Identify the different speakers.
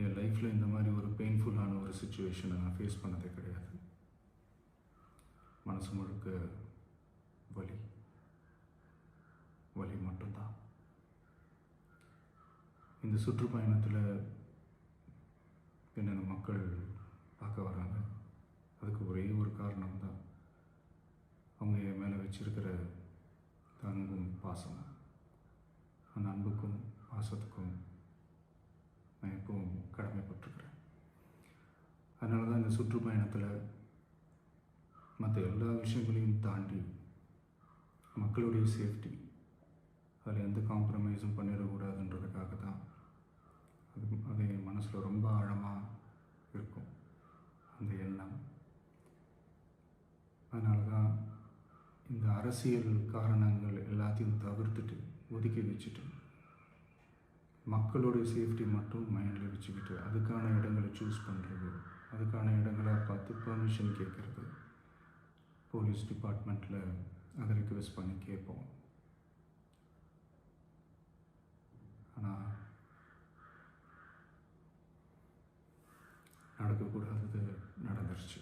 Speaker 1: என் லைஃப்பில் இந்த மாதிரி ஒரு பெயின்ஃபுல்லான ஒரு சுச்சுவேஷனை நான் ஃபேஸ் பண்ணதே கிடையாது. மனசு முழுக்க வலி வலி மட்டும்தான். இந்த சுற்றுப்பயணத்தில் என்னென்ன மக்கள் பார்க்க வராங்க, அதுக்கு ஒரே ஒரு காரணம் தான், அவங்க என் மேலே வச்சிருக்கிற அன்பும் பாசம். அந்த அன்புக்கும் பாசத்துக்கும் நான் எப்பவும் கடமைப்பட்டிருக்கிறேன். அதனால தான் இந்த சுற்றுப்பயணத்தில் மற்ற எல்லா விஷயங்களையும் தாண்டி மக்களுடைய சேஃப்டி, அதில் எந்த காம்ப்ரமைஸும் பண்ணிடக்கூடாதுன்றதுக்காக தான் அது என் மனசில் ரொம்ப ஆழமாக இருக்கும் அந்த எண்ணம். அதனால தான் இந்த அரசியல் காரணங்கள் எல்லாத்தையும் தவிர்த்துட்டு ஒதுக்கி வச்சுட்டு மக்களுடைய சேஃப்டி மட்டும் மைண்டில் வச்சுக்கிட்டு அதுக்கான இடங்களை சூஸ் பண்ணுறது, அதுக்கான இடங்களை பார்த்து பெர்மிஷன் கேட்குறது, போலீஸ் டிபார்ட்மெண்ட்டில் அதை ரிக்வெஸ்ட் பண்ணி கேட்போம். ஆனால் நடக்கக்கூடாதது நடந்துருச்சு.